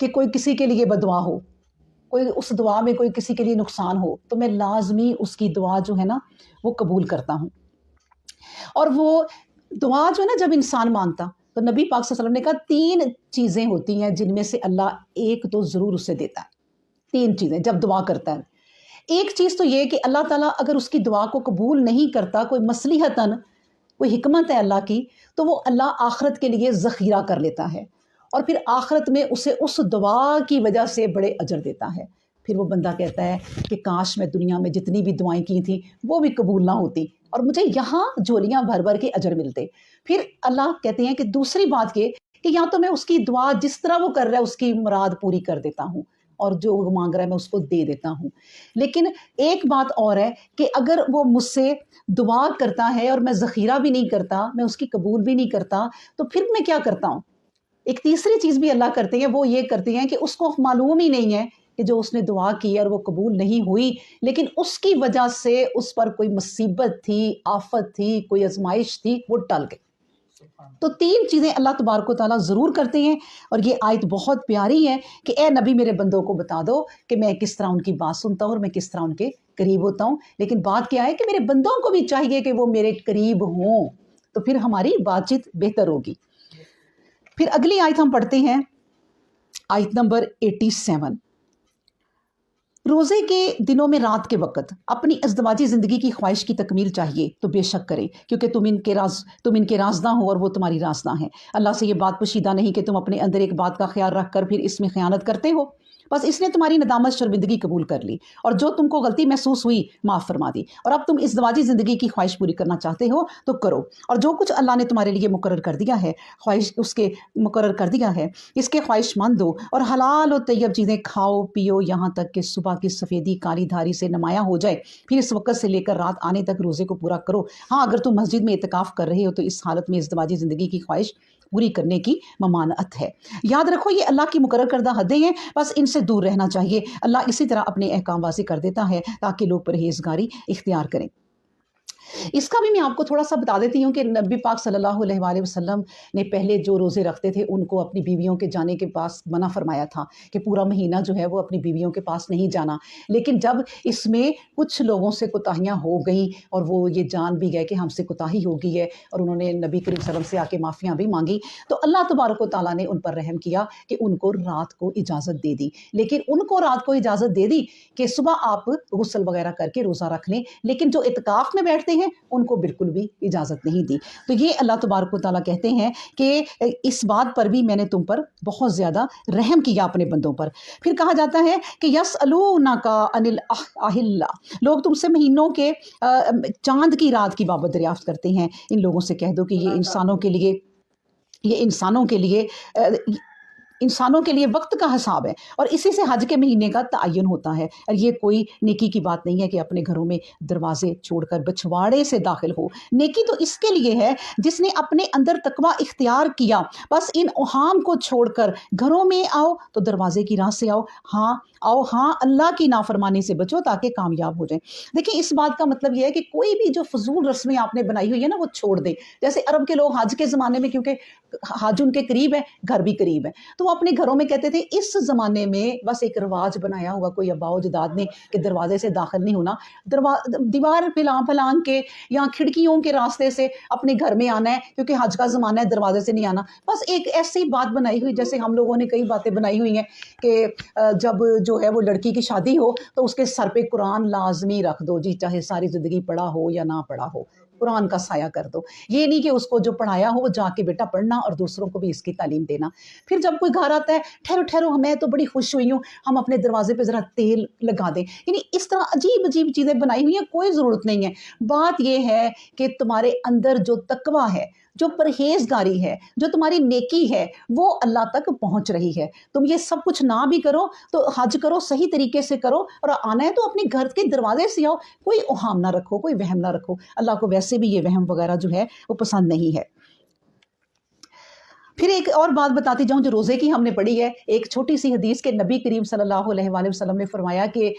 کہ کوئی کسی کے لیے بد دعا ہو، کوئی اس دعا میں کوئی کسی کے لیے نقصان ہو، تو میں لازمی اس کی دعا جو ہے نا وہ قبول کرتا ہوں۔ اور وہ دعا جو ہے نا جب انسان مانگتا تو نبی پاک صلی اللہ علیہ وسلم نے کہا 3 چیزیں ہوتی ہیں جن میں سے اللہ ایک تو ضرور اسے دیتا ہے۔ 3 چیزیں جب دعا کرتا ہے۔ ایک چیز تو یہ کہ اللہ تعالیٰ اگر اس کی دعا کو قبول نہیں کرتا، کوئی مصلحتاً کوئی حکمت ہے اللہ کی، تو وہ اللہ آخرت کے لیے ذخیرہ کر لیتا ہے، اور پھر آخرت میں اسے اس دعا کی وجہ سے بڑے اجر دیتا ہے۔ پھر وہ بندہ کہتا ہے کہ کاش میں دنیا میں جتنی بھی دعائیں کی تھیں وہ بھی قبول نہ ہوتی اور مجھے یہاں جھولیاں بھر بھر کے اجر ملتے۔ پھر اللہ کہتے ہیں کہ دوسری بات یہ کہ یا تو میں اس کی دعا جس طرح وہ کر رہا ہے اس کی مراد پوری کر دیتا ہوں، اور جو وہ مانگ رہا ہے میں اس کو دے دیتا ہوں۔ لیکن ایک بات اور ہے کہ اگر وہ مجھ سے دعا کرتا ہے اور میں ذخیرہ بھی نہیں کرتا، میں اس کی قبول بھی نہیں کرتا، تو پھر میں کیا کرتا ہوں؟ ایک تیسری چیز بھی اللہ کرتے ہیں، وہ یہ کرتے ہیں کہ اس کو معلوم ہی نہیں ہے کہ جو اس نے دعا کی اور وہ قبول نہیں ہوئی، لیکن اس کی وجہ سے اس پر کوئی مصیبت تھی، آفت تھی، کوئی آزمائش تھی، وہ ٹل گئی۔ تو 3 چیزیں اللہ تبارک و تعالیٰ ضرور کرتے ہیں، اور یہ آیت بہت پیاری ہے کہ اے نبی میرے بندوں کو بتا دو کہ میں کس طرح ان کی بات سنتا ہوں اور میں کس طرح ان کے قریب ہوتا ہوں۔ لیکن بات کیا ہے کہ میرے بندوں کو بھی چاہیے کہ وہ میرے قریب ہوں، تو پھر ہماری بات چیت بہتر ہوگی۔ پھر اگلی آیت ہم پڑھتے ہیں، آیت نمبر 87۔ روزے کے دنوں میں رات کے وقت اپنی ازدواجی زندگی کی خواہش کی تکمیل چاہیے تو بے شک کریں، کیونکہ تم ان کے رازداں ہو اور وہ تمہاری رازداں ہیں۔ اللہ سے یہ بات پوشیدہ نہیں کہ تم اپنے اندر ایک بات کا خیال رکھ کر پھر اس میں خیانت کرتے ہو، بس اس نے تمہاری ندامت شرمندگی قبول کر لی اور جو تم کو غلطی محسوس ہوئی معاف فرما دی، اور اب تم ازدواجی زندگی کی خواہش پوری کرنا چاہتے ہو تو کرو، اور جو کچھ اللہ نے تمہارے لیے مقرر کر دیا ہے اس کے خواہش مند ہو، اور حلال و طیب چیزیں کھاؤ پیو یہاں تک کہ صبح کی سفیدی کالی دھاری سے نمایاں ہو جائے، پھر اس وقت سے لے کر رات آنے تک روزے کو پورا کرو۔ ہاں اگر تم مسجد میں اعتکاف کر رہے ہو تو اس حالت میں ازدواجی زندگی کی خواہش پوری کرنے کی ممانعت ہے۔ یاد رکھو یہ اللہ کی مقرر کردہ حدیں ہیں، بس ان سے دور رہنا چاہیے۔ اللہ اسی طرح اپنے احکام واضح کر دیتا ہے تاکہ لوگ پرہیزگاری اختیار کریں۔ اس کا بھی میں آپ کو تھوڑا سا بتا دیتی ہوں کہ نبی پاک صلی اللہ علیہ وآلہ وسلم نے پہلے جو روزے رکھتے تھے ان کو اپنی بیویوں کے جانے کے پاس منع فرمایا تھا کہ پورا مہینہ جو ہے وہ اپنی بیویوں کے پاس نہیں جانا، لیکن جب اس میں کچھ لوگوں سے کوتاہیاں ہو گئیں اور وہ یہ جان بھی گئے کہ ہم سے کوتاہی ہو گئی ہے اور انہوں نے نبی کریم صلی اللہ علیہ وسلم سے آ کے معافیاں بھی مانگی، تو اللہ تبارک و تعالیٰ نے ان پر رحم کیا کہ ان کو رات کو اجازت دے دی، لیکن ان کو رات کو اجازت دے دی کہ صبح آپ غسل وغیرہ کر کے روزہ رکھ لیں، لیکن جو اعتکاف میں بیٹھتے ہیں ان کو بالکل بھی اجازت نہیں دی۔ تو یہ اللہ تبارک و تعالیٰ کہتے ہیں کہ اس بات پر بھی میں نے تم پر بہت زیادہ رحم کیا اپنے بندوں پر۔ پھر کہا جاتا ہے کہ یسألونک عن الاہلہ، لوگ تم سے مہینوں کے چاند کی رات کی بابت دریافت کرتے ہیں، ان لوگوں سے کہہ دو کہ یہ انسانوں کے لیے وقت کا حساب ہے اور اسی سے حج کے مہینے کا تعین ہوتا ہے، اور یہ کوئی نیکی کی بات نہیں ہے کہ اپنے گھروں میں دروازے چھوڑ کر بچھواڑے سے داخل ہو۔ نیکی تو اس کے لیے ہے جس نے اپنے اندر تقوی اختیار کیا، بس ان اوہام کو چھوڑ کر گھروں میں آؤ تو دروازے کی راہ سے ہاں اللہ کی نافرمانی سے بچو تاکہ کامیاب ہو جائیں۔ دیکھیں اس بات کا مطلب یہ ہے کہ کوئی بھی جو فضول رسمیں آپ نے بنائی ہوئی ہے نا وہ چھوڑ دیں۔ جیسے عرب کے لوگ حج کے زمانے میں، کیونکہ حج ان کے قریب ہے، گھر بھی قریب ہے، تو وہ اپنے گھروں میں کہتے تھے اس زمانے میں بس ایک رواج بنایا ہوا کوئی آباء و اجداد نے کہ دروازے سے داخل نہیں ہونا، دیوار پھلانگ کے یا کھڑکیوں کے راستے سے اپنے گھر میں آنا ہے، کیونکہ حج کا زمانہ ہے دروازے سے نہیں آنا۔ بس ایک ایسی بات بنائی ہوئی، جیسے ہم لوگوں نے کئی باتیں بنائی ہوئی ہیں کہ جب جو ہے وہ لڑکی کی شادی ہو تو اس کے سر پہ قرآن لازمی رکھ دو، جی چاہے ساری زندگی پڑھا ہو یا نہ پڑھا ہو، قرآن کا سایہ کر دو۔ یہ نہیں کہ اس کو جو پڑھایا ہو وہ جا کے بیٹا پڑھنا اور دوسروں کو بھی اس کی تعلیم دینا۔ پھر جب کوئی گھر آتا ہے، ٹھہرو میں تو بڑی خوش ہوئی ہوں، ہم اپنے دروازے پہ ذرا تیل لگا دیں۔ یعنی اس طرح عجیب چیزیں بنائی ہوئی ہیں، کوئی ضرورت نہیں ہے۔ بات یہ ہے کہ تمہارے اندر جو تقویٰ ہے، جو پرہیزگاری ہے، جو تمہاری نیکی ہے، وہ اللہ تک پہنچ رہی ہے۔ تم یہ سب کچھ نہ بھی کرو تو حج کرو، صحیح طریقے سے کرو، اور آنا ہے تو اپنے گھر کے دروازے سے آؤ، کوئی اوہام نہ رکھو، کوئی وہم نہ رکھو۔ اللہ کو ویسے بھی یہ وہم وغیرہ جو ہے وہ پسند نہیں ہے۔ پھر ایک اور بات بتاتی جاؤں جو روزے کی ہم نے پڑھی ہے، ایک چھوٹی سی حدیث کے نبی کریم صلی اللہ علیہ وآلہ وسلم نے فرمایا کہ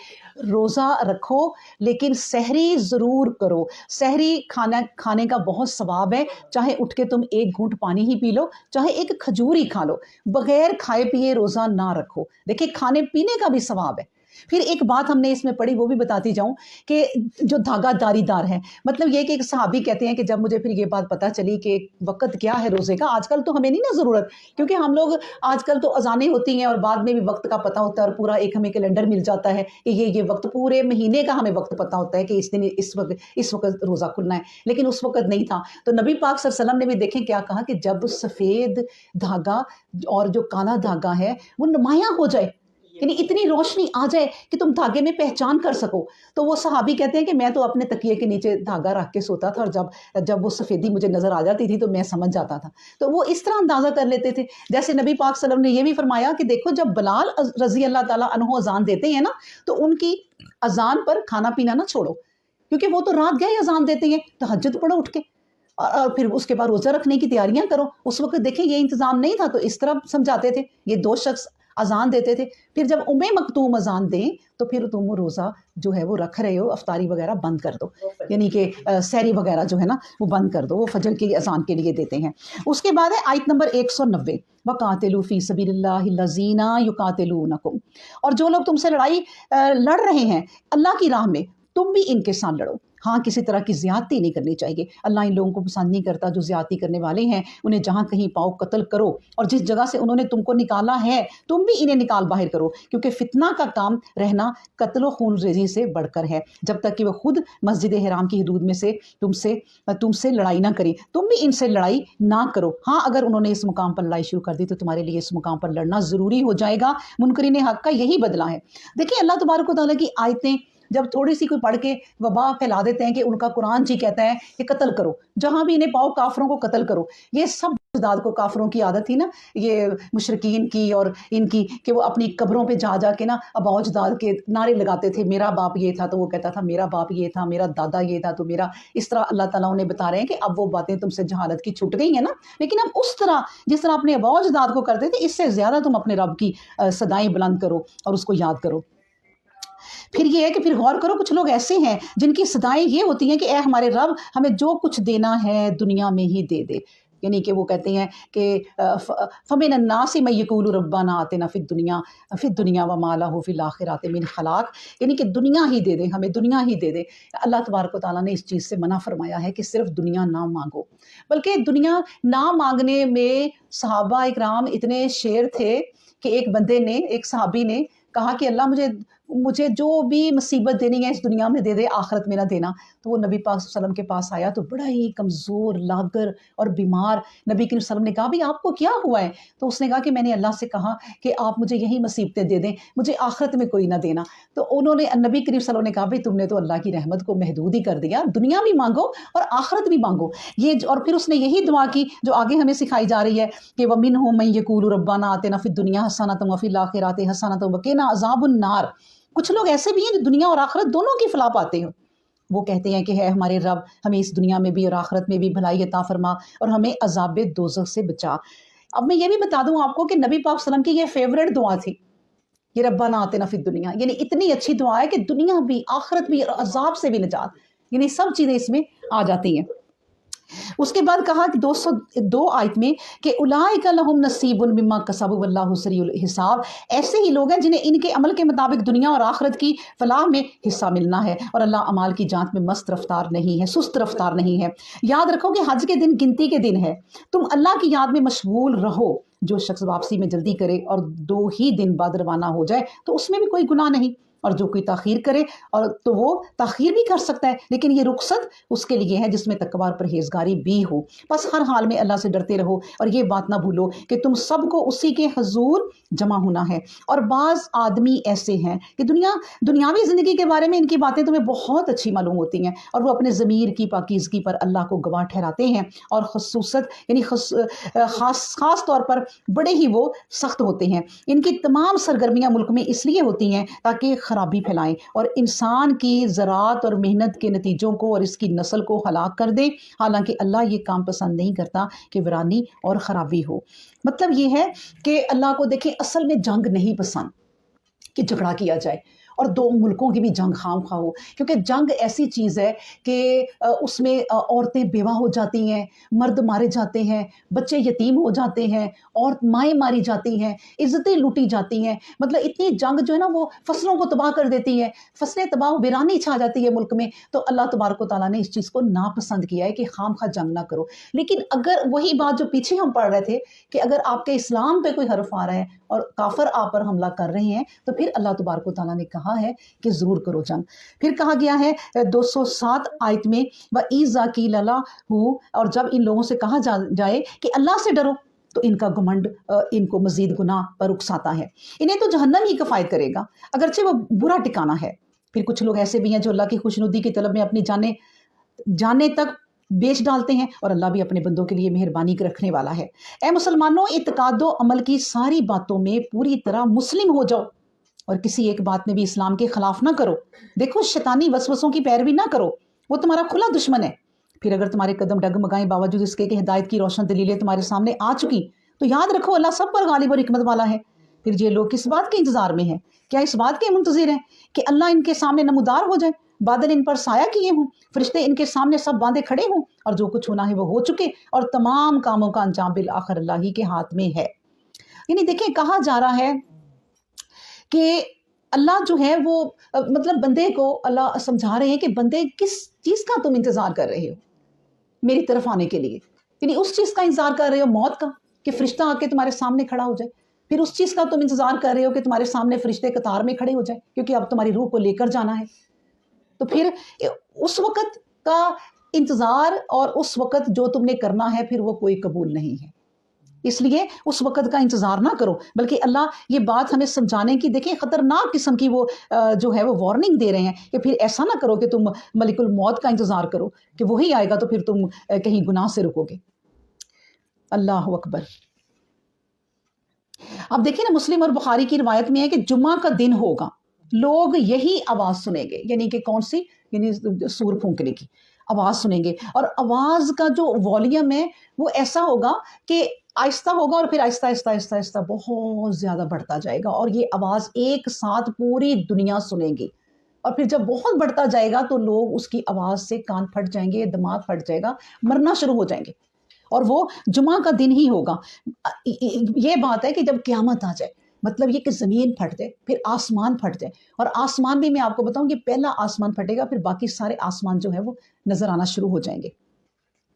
روزہ رکھو لیکن سحری ضرور کرو، سحری کھانے کا بہت ثواب ہے، چاہے اٹھ کے تم ایک گھونٹ پانی ہی پی لو، چاہے ایک کھجور ہی کھا لو، بغیر کھائے پیے روزہ نہ رکھو، دیکھیں کھانے پینے کا بھی ثواب ہے۔ پھر ایک بات ہم نے اس میں پڑھی وہ بھی بتاتی جاؤں کہ جو دھاگا داری دار ہے، مطلب یہ کہ ایک صحابی کہتے ہیں کہ جب مجھے پھر یہ بات پتہ چلی کہ وقت کیا ہے روزے کا، آج کل تو ہمیں نہیں نا ضرورت، کیونکہ ہم لوگ آج کل تو اذانیں ہوتی ہیں اور بعد میں بھی وقت کا پتہ ہوتا ہے اور پورا ایک ہمیں کیلنڈر مل جاتا ہے کہ یہ وقت پورے مہینے کا ہمیں وقت پتہ ہوتا ہے کہ اس دن اس وقت روزہ کھلنا ہے، لیکن اس وقت نہیں تھا۔ تو نبی پاک صلی اللہ علیہ وسلم نے بھی دیکھیں کیا کہا کہ جب سفید دھاگا اور جو کالا دھاگا ہے وہ نمایاں ہو جائے، یعنی اتنی روشنی آ جائے کہ تم دھاگے میں پہچان کر سکو، تو وہ صحابی کہتے ہیں کہ میں تو اپنے تکیے کے نیچے دھاگا رکھ کے سوتا تھا، اور جب وہ سفیدی مجھے نظر آ جاتی تھی تو میں سمجھ جاتا تھا۔ تو وہ اس طرح اندازہ کر لیتے تھے۔ جیسے نبی پاک صلی اللہ علیہ وسلم نے یہ بھی فرمایا کہ دیکھو جب بلال رضی اللہ تعالیٰ عنہ اذان دیتے ہیں نا تو ان کی اذان پر کھانا پینا نہ چھوڑو، کیونکہ وہ تو رات گئے اذان دیتے ہیں، تہجد پڑھو اٹھ کے اور پھر اس کے بعد روزہ رکھنے کی تیاریاں کرو۔ اس وقت دیکھیں یہ انتظام نہیں تھا تو اس طرح سمجھاتے تھے، یہ دو شخص اذان دیتے تھے، پھر جب مکتوم اذان دیں تو پھر تم روزہ جو ہے وہ رکھ رہے ہو، افطاری وغیرہ بند کر دو، یعنی کہ سحری وغیرہ جو ہے نا وہ بند کر دو، وہ فجر کی اذان کے لیے دیتے ہیں۔ اس کے بعد ہے آیت نمبر 190، وَقَاتِلُوا فِي سَبِيلِ اللَّهِ الَّذِينَ يُقَاتِلُونَكُمْ، اور جو لوگ تم سے لڑ رہے ہیں اللہ کی راہ میں، تم بھی ان کے ساتھ لڑو۔ ہاں کسی طرح کی زیادتی نہیں کرنی چاہیے، اللہ ان لوگوں کو پسند نہیں کرتا جو زیادتی کرنے والے ہیں، انہیں جہاں کہیں پاؤ قتل کرو، اور جس جگہ سے انہوں نے تم کو نکالا ہے تم بھی انہیں نکال باہر کرو، کیونکہ فتنہ کا کام رہنا قتل و خون ریزی سے بڑھ کر ہے، جب تک کہ وہ خود مسجد حرام کی حدود میں سے تم سے لڑائی نہ کرے، تم بھی ان سے لڑائی نہ کرو۔ ہاں اگر انہوں نے اس مقام پر لڑائی شروع کر دی تو تمہارے لیے اس مقام پر لڑنا ضروری ہو جائے گا، منکرین حق کا یہی بدلہ ہے۔ دیکھیں اللہ تبارک و تعالیٰ کی آیتیں جب تھوڑی سی کوئی پڑھ کے وبا پھیلا دیتے ہیں کہ ان کا قرآن جی کہتا ہے کہ قتل کرو، جہاں بھی انہیں پاؤ کافروں کو قتل کرو۔ یہ سب اجداد کو کافروں کی عادت تھی نا، یہ مشرکین کی اور ان کی، کہ وہ اپنی قبروں پہ جا کے نا اباؤ اجداد کے نعرے لگاتے تھے، میرا باپ یہ تھا تو وہ کہتا تھا میرا باپ یہ تھا، میرا دادا یہ تھا تو میرا، اس طرح اللہ تعالیٰ انہیں بتا رہے ہیں کہ اب وہ باتیں تم سے جہالت کی چھٹ گئی ہیں نا، لیکن اب اس طرح جس طرح اپنے اباؤ اجداد کو کرتے تھے اس سے زیادہ تم اپنے رب کی صدائیں بلند کرو اور اس کو یاد کرو۔ پھر یہ ہے کہ پھر غور کرو، کچھ لوگ ایسے ہیں جن کی صدائیں یہ ہوتی ہیں کہ اے ہمارے رب ہمیں جو کچھ دینا ہے دنیا میں ہی دے دے، یعنی کہ وہ کہتے ہیں کہ فَمِنَ النَّاسِ مَن يَقُولُ رَبَّنَا آتِنَا فِي الدُّنْيَا وَمَا لَهُ فِي الْآخِرَةِ مِنْ خَلَاقٍ، یعنی کہ دنیا ہی دے دے، ہمیں دنیا ہی دے دے۔ اللہ تبارک و تعالیٰ نے اس چیز سے منع فرمایا ہے کہ صرف دنیا نہ مانگو، بلکہ دنیا نہ مانگنے میں صحابہ اکرام اتنے شیر تھے کہ ایک صحابی نے کہا کہ اللہ مجھے جو بھی مصیبت دینی ہے اس دنیا میں دے دے، آخرت میں نہ دینا۔ تو وہ نبی پاک صلی اللہ علیہ وسلم کے پاس آیا تو بڑا ہی کمزور، لاغر اور بیمار، نبی کریم صلی اللہ علیہ وسلم نے کہا بھی آپ کو کیا ہوا ہے؟ تو اس نے کہا کہ میں نے اللہ سے کہا کہ آپ مجھے یہی مصیبتیں دے دیں، مجھے آخرت میں کوئی نہ دینا۔ تو انہوں نے نبی کریم صلی اللہ علیہ وسلم نے کہا بھی تم نے تو اللہ کی رحمت کو محدود ہی کر دیا، دنیا بھی مانگو اور آخرت بھی مانگو یہ۔ اور پھر اس نے یہی دعا کی جو آگے ہمیں سکھائی جا رہی ہے کہ وَمِنْهُم مَن يَقُولُ رَبَّنَا آتِنَا فِي الدُّنْيَا حَسَنَةً وَفِي الْآخِرَةِ حَسَنَةً وَقِنَا عَذَابَ النَّارِ۔ کچھ لوگ ایسے بھی ہیں جو دنیا اور آخرت دونوں کی فلاح پاتے ہیں، وہ کہتے ہیں کہ ہے ہمارے رب ہمیں اس دنیا میں بھی اور آخرت میں بھی بھلائی عطا فرما اور ہمیں عذاب دوزخ سے بچا۔ اب میں یہ بھی بتا دوں آپ کو کہ نبی پاک صلی اللہ علیہ وسلم کی یہ فیوریٹ دعا تھی، یہ ربنا آتنا فی الدنیا، یعنی اتنی اچھی دعا ہے کہ دنیا بھی آخرت بھی اور عذاب سے بھی نجات، یعنی سب چیزیں اس میں آ جاتی ہیں۔ اس کے بعد کہا کہ 202 آیت میں کہ اولئک لہم نصیب مما کسبوا واللہ سریع الحساب، ایسے ہی لوگ ہیں جنہیں ان کے عمل کے مطابق دنیا اور آخرت کی فلاح میں حصہ ملنا ہے، اور اللہ اعمال کی جانچ میں مست رفتار نہیں ہے، سست رفتار نہیں ہے۔ یاد رکھو کہ حج کے دن گنتی کے دن ہے، تم اللہ کی یاد میں مشغول رہو۔ جو شخص واپسی میں جلدی کرے اور 2 ہی دن بعد روانہ ہو جائے تو اس میں بھی کوئی گناہ نہیں، اور جو کوئی تاخیر کرے اور تو وہ تاخیر بھی کر سکتا ہے، لیکن یہ رخصت اس کے لیے ہے جس میں تقوی اور پرہیزگاری بھی ہو۔ بس ہر حال میں اللہ سے ڈرتے رہو اور یہ بات نہ بھولو کہ تم سب کو اسی کے حضور جمع ہونا ہے۔ اور بعض آدمی ایسے ہیں کہ دنیاوی زندگی کے بارے میں ان کی باتیں تمہیں بہت اچھی معلوم ہوتی ہیں اور وہ اپنے ضمیر کی پاکیزگی پر اللہ کو گواہ ٹھہراتے ہیں، اور خصوصت یعنی خاص طور پر بڑے ہی وہ سخت ہوتے ہیں۔ ان کی تمام سرگرمیاں ملک میں اس لیے ہوتی ہیں تاکہ خرابی پھیلائیں اور انسان کی زراعت اور محنت کے نتیجوں کو اور اس کی نسل کو ہلاک کر دیں، حالانکہ اللہ یہ کام پسند نہیں کرتا کہ ویرانی اور خرابی ہو۔ مطلب یہ ہے کہ اللہ کو دیکھیں اصل میں جنگ نہیں پسند کہ جھگڑا کیا جائے اور دو ملکوں کی بھی جنگ خام خواہ ہو، کیونکہ جنگ ایسی چیز ہے کہ اس میں عورتیں بیوہ ہو جاتی ہیں، مرد مارے جاتے ہیں، بچے یتیم ہو جاتے ہیں، اور مائیں ماری جاتی ہیں، عزتیں لوٹی جاتی ہیں۔ مطلب اتنی جنگ جو ہے نا وہ فصلوں کو تباہ کر دیتی ہے، فصلیں تباہ، ویرانی چھا جاتی ہے ملک میں۔ تو اللہ تبارک و تعالیٰ نے اس چیز کو ناپسند کیا ہے کہ خام خواہ جنگ نہ کرو۔ لیکن اگر وہی بات جو پیچھے ہم پڑھ رہے تھے کہ اگر آپ کے اسلام پہ کوئی حرف آ رہا ہے اور کافر آپ پر حملہ کر رہے ہیں تو پھر اللہ تبارک و تعالیٰ نے کہا ہے کہ ضرور کرو جنگ۔ پھر کہا گیا ہے 207 آیت میں وَإِذَا قِيلَ لَهُ، اور جب ان لوگوں سے کہا جائے کہ اللہ سے ڈرو تو ان کا گھمنڈ ان کو مزید گناہ پر اکساتا ہے، انہیں تو جہنم ہی کفایت کرے گا اگرچہ وہ برا ٹھکانہ ہے۔ پھر کچھ لوگ ایسے بھی ہیں جو اللہ کی خوشنودی کی طلب میں اپنی جانے تک بیچ ڈالتے ہیں، اور اللہ بھی اپنے بندوں کے لیے مہربانی رکھنے والا ہے۔ اے مسلمانوں، اعتقاد و عمل کی ساری باتوں میں پوری طرح مسلم ہو جاؤ اور کسی ایک بات میں بھی اسلام کے خلاف نہ کرو۔ دیکھو شیطانی وسوسوں کی پیروی نہ کرو، وہ تمہارا کھلا دشمن ہے۔ پھر اگر تمہارے قدم ڈگمگائیں باوجود اس کے کہ ہدایت کی روشن دلیلیں تمہارے سامنے آ چکی تو یاد رکھو اللہ سب پر غالب اور حکمت والا ہے۔ پھر یہ لوگ کس بات کے انتظار میں ہیں؟ کیا اس بات کے منتظر ہیں کہ اللہ ان کے سامنے نمودار ہو جائے، بادل ان پر سایہ کیے ہوں، فرشتے ان کے سامنے سب باندھے کھڑے ہوں، اور جو کچھ ہونا ہے وہ ہو چکے، اور تمام کاموں کا انجام بالآخر اللہ ہی کے ہاتھ میں ہے۔ یعنی دیکھیں کہا جا رہا ہے کہ اللہ جو ہے وہ مطلب بندے کو اللہ سمجھا رہے ہیں کہ بندے کس چیز کا تم انتظار کر رہے ہو میری طرف آنے کے لیے؟ یعنی اس چیز کا انتظار کر رہے ہو موت کا کہ فرشتہ آ کے تمہارے سامنے کھڑا ہو جائے؟ پھر اس چیز کا تم انتظار کر رہے ہو کہ تمہارے سامنے فرشتے قطار میں کھڑے ہو جائے کیونکہ اب تمہاری روح کو لے کر جانا ہے؟ تو پھر اس وقت کا انتظار اور اس وقت جو تم نے کرنا ہے پھر وہ کوئی قبول نہیں ہے۔ اس لیے اس وقت کا انتظار نہ کرو، بلکہ اللہ یہ بات ہمیں سمجھانے کی دیکھیں خطرناک قسم کی وہ جو ہے وہ وارننگ دے رہے ہیں کہ پھر ایسا نہ کرو کہ تم ملک الموت کا انتظار کرو کہ وہی آئے گا تو پھر تم کہیں گناہ سے رکو گے۔ اللہ اکبر۔ اب دیکھیں نا مسلم اور بخاری کی روایت میں ہے کہ جمعہ کا دن ہوگا، لوگ یہی آواز سنیں گے، یعنی کہ کون سی؟ یعنی سور پھونکنے کی آواز سنیں گے، اور آواز کا جو والیوم ہے وہ ایسا ہوگا کہ آہستہ ہوگا اور پھر آہستہ آہستہ آہستہ آہستہ بہت زیادہ بڑھتا جائے گا، اور یہ آواز ایک ساتھ پوری دنیا سنے گی، اور پھر جب بہت بڑھتا جائے گا تو لوگ اس کی آواز سے کان پھٹ جائیں گے، دماغ پھٹ جائے گا، مرنا شروع ہو جائیں گے، اور وہ جمعہ کا دن ہی ہوگا۔ یہ بات ہے کہ جب قیامت آ جائے، مطلب یہ کہ زمین پھٹ جائے، پھر آسمان پھٹ جائے، اور آسمان بھی میں آپ کو بتاؤں کہ پہلا آسمان پھٹے گا، پھر باقی سارے آسمان جو ہے وہ نظر آنا شروع ہو جائیں گے۔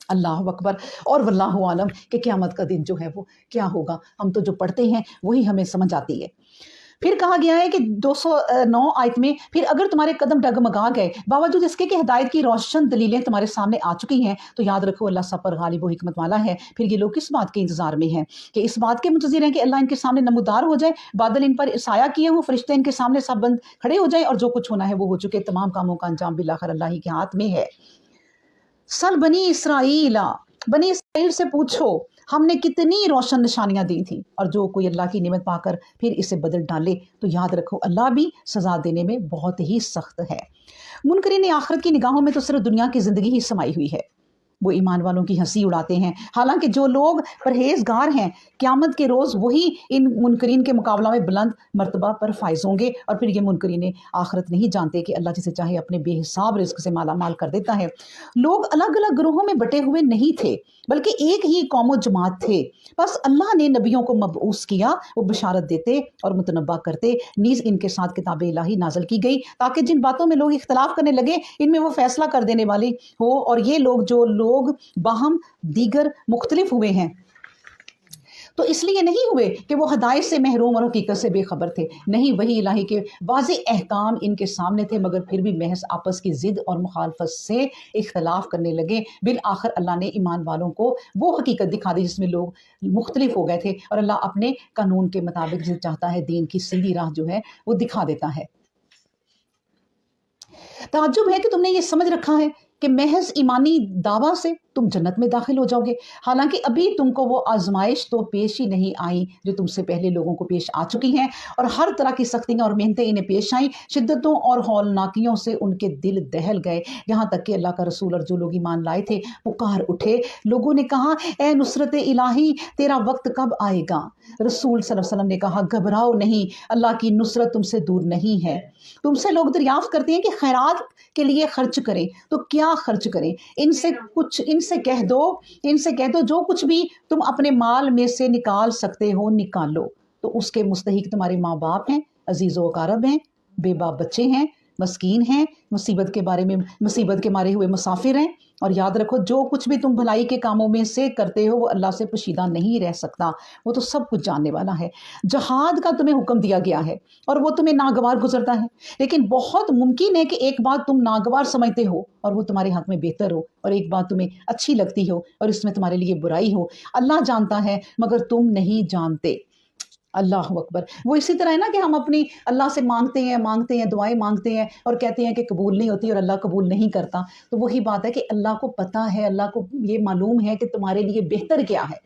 اللہ اکبر۔ اور واللہ عالم کہ قیامت کا دن جو ہے وہ کیا ہوگا، ہم تو جو پڑھتے ہیں وہی ہمیں سمجھ آتی ہے۔ پھر کہا گیا ہے کہ 209 آیت میں پھر اگر تمہارے قدم ڈگمگا گئے باوجود اس کے کہ ہدایت کی روشن دلیلیں تمہارے سامنے آ چکی ہیں تو یاد رکھو اللہ سب پر غالب و حکمت والا ہے۔ پھر یہ لوگ کس بات کے انتظار میں ہیں؟ کہ اس بات کے منتظر ہیں کہ اللہ ان کے سامنے نمودار ہو جائے، بادل ان پر سایہ کیے ہوں، فرشتے ان کے سامنے سب بند کھڑے ہو جائیں، اور جو کچھ ہونا ہے وہ ہو چکے، تمام کاموں کا انجام بالآخر اللہ ہی کے ہاتھ میں ہے۔ سل بنی اسرائیل سے پوچھو ہم نے کتنی روشن نشانیاں دی تھیں، اور جو کوئی اللہ کی نعمت پا کر پھر اسے بدل ڈالے تو یاد رکھو اللہ بھی سزا دینے میں بہت ہی سخت ہے۔ منکرین آخرت کی نگاہوں میں تو صرف دنیا کی زندگی ہی سمائی ہوئی ہے، وہ ایمان والوں کی ہنسی اڑاتے ہیں، حالانکہ جو لوگ پرہیزگار ہیں قیامت کے روز وہی ان منکرین کے مقابلہ میں بلند مرتبہ پر فائز ہوں گے۔ اور پھر یہ منکرین آخرت نہیں جانتے کہ اللہ جسے چاہے اپنے بے حساب رزق سے مالا مال کر دیتا ہے۔ لوگ الگ الگ گروہوں میں بٹے ہوئے نہیں تھے بلکہ ایک ہی قوم و جماعت تھے، بس اللہ نے نبیوں کو مبعوث کیا، وہ بشارت دیتے اور متنبہ کرتے، نیز ان کے ساتھ کتاب الہی نازل کی گئی تاکہ جن باتوں میں لوگ اختلاف کرنے لگے ان میں وہ فیصلہ کر دینے والی ہو، اور یہ لوگ جو لوگ باہم دیگر مختلف ہوئے ہیں تو اس لیے نہیں ہوئے کہ وہ ہدایت سے محروم اور حقیقت سے بے خبر تھے، نہیں وہی الہی کے واضح احکام ان کے سامنے تھے، مگر پھر بھی محض آپس کی ضد اور مخالفت سے اختلاف کرنے لگے۔ بالآخر اللہ نے ایمان والوں کو وہ حقیقت دکھا دی جس میں لوگ مختلف ہو گئے تھے، اور اللہ اپنے قانون کے مطابق جسے چاہتا ہے دین کی سیدھی راہ جو ہے وہ دکھا دیتا ہے۔ تعجب ہے کہ تم نے یہ سمجھ رکھا ہے کہ محض ایمانی دعویٰ سے تم جنت میں داخل ہو جاؤ گے، حالانکہ ابھی تم کو وہ آزمائش تو پیش ہی نہیں آئی جو تم سے پہلے لوگوں کو پیش آ چکی ہیں، اور ہر طرح کی سختیاں اور محنتیں انہیں پیش آئیں، شدتوں اور ہولناکیوں سے ان کے دل دہل گئے، یہاں تک کہ اللہ کا رسول اور جو لوگ ایمان لائے تھے پکار اٹھے۔ لوگوں نے کہا اے نصرت الہی تیرا وقت کب آئے گا؟ رسول صلی اللہ علیہ وسلم نے کہا گھبراؤ نہیں، اللہ کی نصرت تم سے دور نہیں ہے۔ تم سے لوگ دریافت کرتے ہیں کہ خیرات کے لیے خرچ کریں، تو کیا خرچ کریں؟ ان سے کہہ دو جو کچھ بھی تم اپنے مال میں سے نکال سکتے ہو نکالو، تو اس کے مستحق تمہارے ماں باپ ہیں، عزیز و اقارب ہیں، بے باپ بچے ہیں، مسکین ہیں، مصیبت کے مارے ہوئے مسافر ہیں، اور یاد رکھو جو کچھ بھی تم بھلائی کے کاموں میں سے کرتے ہو وہ اللہ سے پوشیدہ نہیں رہ سکتا، وہ تو سب کچھ جاننے والا ہے۔ جہاد کا تمہیں حکم دیا گیا ہے اور وہ تمہیں ناگوار گزرتا ہے، لیکن بہت ممکن ہے کہ ایک بات تم ناگوار سمجھتے ہو اور وہ تمہارے حق میں بہتر ہو، اور ایک بات تمہیں اچھی لگتی ہو اور اس میں تمہارے لیے برائی ہو۔ اللہ جانتا ہے مگر تم نہیں جانتے۔ اللہ اکبر۔ وہ اسی طرح ہے نا کہ ہم اپنی اللہ سے مانگتے ہیں، دعائیں مانگتے ہیں اور کہتے ہیں کہ قبول نہیں ہوتی اور اللہ قبول نہیں کرتا، تو وہی بات ہے کہ اللہ کو پتہ ہے، اللہ کو یہ معلوم ہے کہ تمہارے لیے بہتر کیا ہے،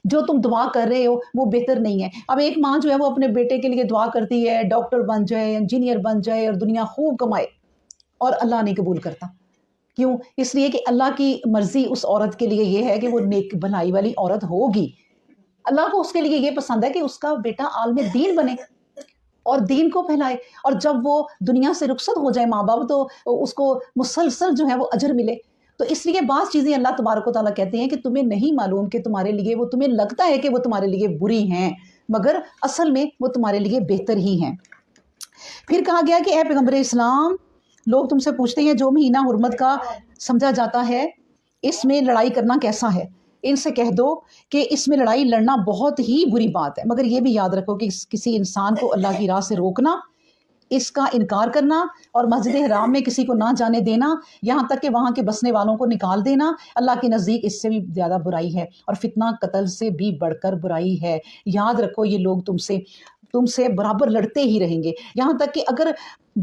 جو تم دعا کر رہے ہو وہ بہتر نہیں ہے۔ اب ایک ماں جو ہے وہ اپنے بیٹے کے لیے دعا کرتی ہے ڈاکٹر بن جائے، انجینئر بن جائے اور دنیا خوب کمائے، اور اللہ نہیں قبول کرتا۔ کیوں؟ اس لیے کہ اللہ کی مرضی اس عورت کے لیے یہ ہے کہ وہ نیک بھلائی والی عورت ہوگی۔ اللہ کو اس کے لیے یہ پسند ہے کہ اس کا بیٹا عالم دین بنے اور دین کو پھیلائے، اور جب وہ دنیا سے رخصت ہو جائے ماں باپ تو اس کو مسلسل جو ہے وہ اجر ملے۔ تو اس لیے بعض چیزیں اللہ تبارک و تعالیٰ کہتے ہیں کہ تمہیں نہیں معلوم کہ تمہارے لیے وہ، تمہیں لگتا ہے کہ وہ تمہارے لیے بری ہیں مگر اصل میں وہ تمہارے لیے بہتر ہی ہیں۔ پھر کہا گیا کہ اے پیغمبر اسلام، لوگ تم سے پوچھتے ہیں جو مہینہ حرمت کا سمجھا جاتا ہے اس میں لڑائی کرنا کیسا ہے؟ ان سے کہہ دو کہ اس میں لڑائی لڑنا بہت ہی بری بات ہے، مگر یہ بھی یاد رکھو کہ کسی انسان کو اللہ کی راہ سے روکنا، اس کا انکار کرنا اور مسجد حرام میں کسی کو نہ جانے دینا، یہاں تک کہ وہاں کے بسنے والوں کو نکال دینا، اللہ کے نزدیک اس سے بھی زیادہ برائی ہے، اور فتنہ قتل سے بھی بڑھ کر برائی ہے۔ یاد رکھو یہ لوگ تم سے برابر لڑتے ہی رہیں گے، یہاں تک کہ اگر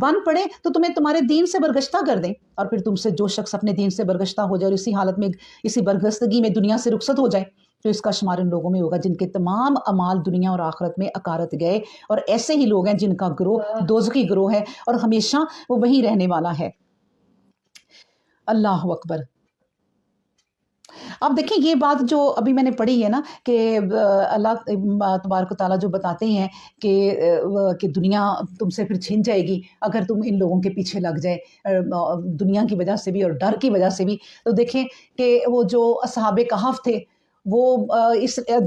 بن پڑے تو تمہیں تمہارے دین سے برگشتہ کر دیں، اور پھر تم سے جو شخص اپنے دین سے برگشتہ ہو جائے اور اسی حالت میں، اسی برگشتگی میں دنیا سے رخصت ہو جائے، تو اس کا شمار ان لوگوں میں ہوگا جن کے تمام اعمال دنیا اور آخرت میں اکارت گئے، اور ایسے ہی لوگ ہیں جن کا گروہ دوزخی گروہ ہے اور ہمیشہ وہ وہیں رہنے والا ہے۔ اللہ اکبر۔ اب دیکھیں یہ بات جو ابھی میں نے پڑھی ہے نا کہ اللہ تبارک و تعالیٰ جو بتاتے ہیں کہ دنیا تم سے پھر چھن جائے گی اگر تم ان لوگوں کے پیچھے لگ جائے، دنیا کی وجہ سے بھی اور ڈر کی وجہ سے بھی۔ تو دیکھیں کہ وہ جو اصحاب کہف تھے وہ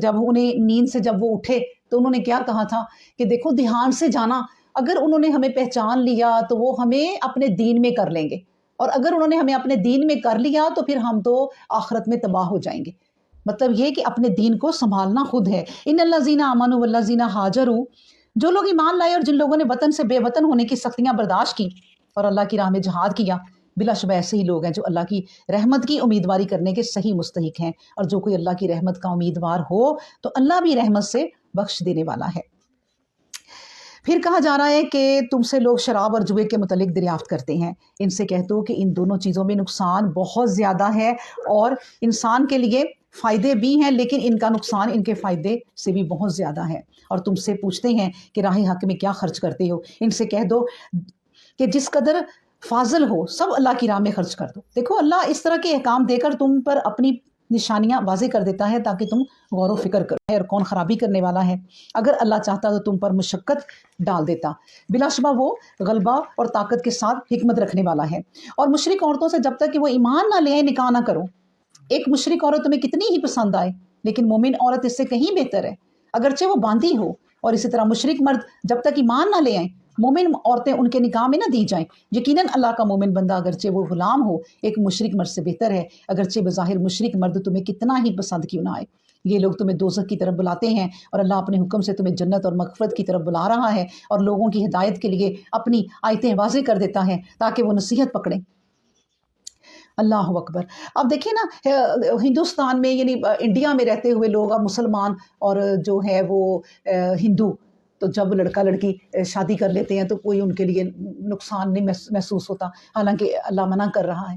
جب انہیں نیند سے جب وہ اٹھے تو انہوں نے کیا کہا تھا کہ دیکھو دھیان سے جانا، اگر انہوں نے ہمیں پہچان لیا تو وہ ہمیں اپنے دین میں کر لیں گے، اور اگر انہوں نے ہمیں اپنے دین میں کر لیا تو پھر ہم تو آخرت میں تباہ ہو جائیں گے۔ مطلب یہ کہ اپنے دین کو سنبھالنا خود ہے۔ ان الذین آمنوا والذین ہاجروا، جو لوگ ایمان لائے اور جن لوگوں نے وطن سے بے وطن ہونے کی سختیاں برداشت کی اور اللہ کی راہ میں جہاد کیا، بلا شبہ ایسے ہی لوگ ہیں جو اللہ کی رحمت کی امیدواری کرنے کے صحیح مستحق ہیں، اور جو کوئی اللہ کی رحمت کا امیدوار ہو تو اللہ بھی رحمت سے بخش دینے والا ہے۔ پھر کہا جا رہا ہے کہ تم سے لوگ شراب اور جوئے کے متعلق دریافت کرتے ہیں، ان سے کہہ دو کہ ان دونوں چیزوں میں نقصان بہت زیادہ ہے، اور انسان کے لیے فائدے بھی ہیں لیکن ان کا نقصان ان کے فائدے سے بھی بہت زیادہ ہے۔ اور تم سے پوچھتے ہیں کہ راہ حق میں کیا خرچ کرتے ہو، ان سے کہہ دو کہ جس قدر فاضل ہو سب اللہ کی راہ میں خرچ کر دو۔ دیکھو اللہ اس طرح کے احکام دے کر تم پر اپنی نشانیاں واضح کر دیتا ہے تاکہ تم غور و فکر کرو، اور کون خرابی کرنے والا ہے۔ اگر اللہ چاہتا تو تم پر مشقت ڈال دیتا، بلا شبہ وہ غلبہ اور طاقت کے ساتھ حکمت رکھنے والا ہے۔ اور مشرک عورتوں سے جب تک کہ وہ ایمان نہ لے نکاح نہ کرو۔ ایک مشرک عورت تمہیں کتنی ہی پسند آئے لیکن مومن عورت اس سے کہیں بہتر ہے، اگرچہ وہ باندھی ہو، اور اسی طرح مشرک مرد جب تک ایمان نہ لے آئیں مومن عورتیں ان کے نکاح میں نہ دی جائیں۔ یقیناً اللہ کا مومن بندہ اگرچہ وہ غلام ہو ایک مشرک مرد سے بہتر ہے، اگرچہ بظاہر مشرک مرد تمہیں کتنا ہی پسند کیوں نہ آئے۔ یہ لوگ تمہیں دوزخ کی طرف بلاتے ہیں اور اللہ اپنے حکم سے تمہیں جنت اور مغفرت کی طرف بلا رہا ہے، اور لوگوں کی ہدایت کے لیے اپنی آیتیں واضح کر دیتا ہے تاکہ وہ نصیحت پکڑیں۔ اللہ اکبر۔ اب دیکھیں نا ہندوستان میں یعنی انڈیا میں رہتے ہوئے لوگ، اب مسلمان اور جو ہے وہ ہندو، تو جب لڑکا لڑکی شادی کر لیتے ہیں تو کوئی ان کے لیے نقصان نہیں محسوس ہوتا، حالانکہ اللہ منع کر رہا ہے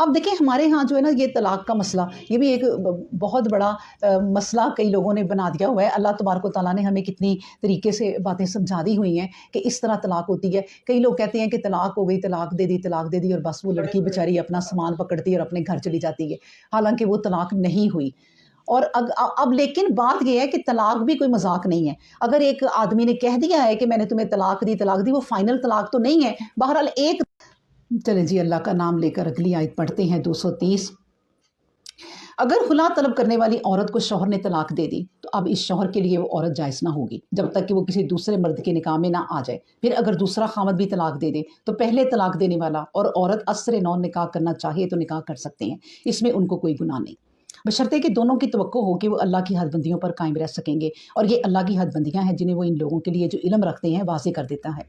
اب دیکھیں ہمارے ہاں جو ہے نا یہ طلاق کا مسئلہ یہ بھی ایک بہت بڑا مسئلہ کئی لوگوں نے بنا دیا ہوا ہے. اللہ تبارک و تعالیٰ نے ہمیں کتنی طریقے سے باتیں سمجھا دی ہوئی ہیں کہ اس طرح طلاق ہوتی ہے. کئی لوگ کہتے ہیں کہ طلاق ہو گئی، طلاق دے دی اور بس وہ لڑکی بیچاری اپنا سامان پکڑتی ہے اور اپنے گھر چلی جاتی ہے، حالانکہ وہ طلاق نہیں ہوئی. اور اب لیکن بات یہ ہے کہ طلاق بھی کوئی مذاق نہیں ہے. اگر ایک آدمی نے کہہ دیا ہے کہ میں نے تمہیں طلاق دی، وہ فائنل طلاق تو نہیں ہے. بہرحال ایک چلیں جی اللہ کا نام لے کر اگلی آیت پڑھتے ہیں 230. اگر خلا طلب کرنے والی عورت کو شوہر نے طلاق دے دی تو اب اس شوہر کے لیے وہ عورت جائز نہ ہوگی جب تک کہ وہ کسی دوسرے مرد کے نکاح میں نہ آ جائے. پھر اگر دوسرا خامد بھی طلاق دے دے تو پہلے طلاق دینے والا اور عورت عصر نو نکاح کرنا چاہیے تو نکاح کر سکتے ہیں، اس میں ان کو کوئی گناہ نہیں، بشرطے کہ دونوں کی توقع ہو کہ وہ اللہ کی حد بندیوں پر قائم رہ سکیں گے. اور یہ اللہ کی حد بندیاں ہیں جنہیں وہ ان لوگوں کے لیے جو علم رکھتے ہیں واضح کر دیتا ہے.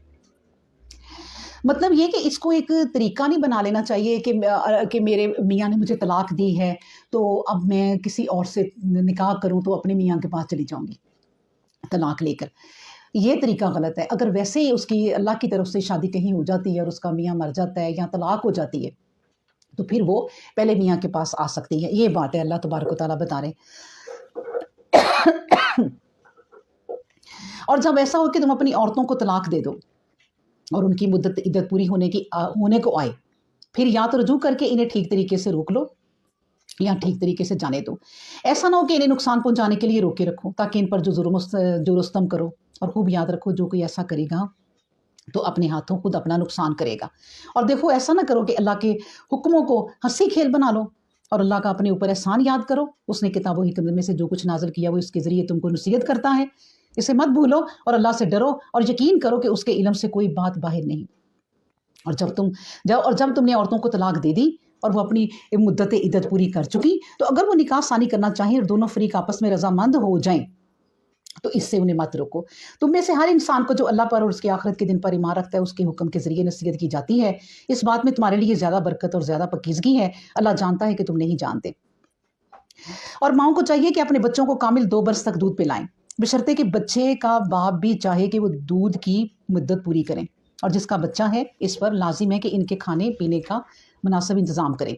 مطلب یہ کہ اس کو ایک طریقہ نہیں بنا لینا چاہیے کہ میرے میاں نے مجھے طلاق دی ہے تو اب میں کسی اور سے نکاح کروں تو اپنے میاں کے پاس چلی جاؤں گی طلاق لے کر. یہ طریقہ غلط ہے. اگر ویسے ہی اس کی اللہ کی طرف سے شادی کہیں ہو جاتی ہے اور اس کا میاں مر جاتا ہے یا طلاق ہو جاتی ہے تو پھر وہ پہلے میاں کے پاس آ سکتی ہے. یہ بات ہے اللہ تبارک و تعالیٰ بتا رہے. اور جب ایسا ہو کہ تم اپنی عورتوں کو طلاق دے دو اور ان کی مدت عدت پوری ہونے کو آئے، پھر یا تو رجوع کر کے انہیں ٹھیک طریقے سے روک لو یا ٹھیک طریقے سے جانے دو. ایسا نہ ہو کہ انہیں نقصان پہنچانے کے لیے روکے رکھو تاکہ ان پر جو رستم کرو. اور خوب یاد رکھو جو کوئی ایسا کرے گا تو اپنے ہاتھوں خود اپنا نقصان کرے گا. اور دیکھو ایسا نہ کرو کہ اللہ کے حکموں کو ہنسی کھیل بنا لو اور اللہ کا اپنے اوپر احسان یاد کرو. اس نے کتاب و حکمت میں سے جو کچھ نازل کیا وہ اس کے ذریعے تم کو نصیحت کرتا ہے. اسے مت بھولو اور اللہ سے ڈرو اور یقین کرو کہ اس کے علم سے کوئی بات باہر نہیں. اور جب تم نے عورتوں کو طلاق دے دی اور وہ اپنی مدت عدت پوری کر چکی تو اگر وہ نکاح ثانی کرنا چاہیں اور دونوں فریق آپس میں رضامند ہو جائیں تو اس سے انہیں مت روکو. تم میں سے ہر انسان کو جو اللہ پر اور اس کے آخرت کے دن پر ایمان رکھتا ہے اس کے حکم کے ذریعے نصیحت کی جاتی ہے. اس بات میں تمہارے لیے زیادہ برکت اور زیادہ پاکیزگی ہے. اللہ جانتا ہے کہ تم نہیں جانتے. اور ماؤں کو چاہیے کہ اپنے بچوں کو کامل 2 برس تک دودھ پلائیں، بشرطے کہ بچے کا باپ بھی چاہے کہ وہ دودھ کی مدت پوری کریں. اور جس کا بچہ ہے اس پر لازم ہے کہ ان کے کھانے پینے کا مناسب انتظام کرے.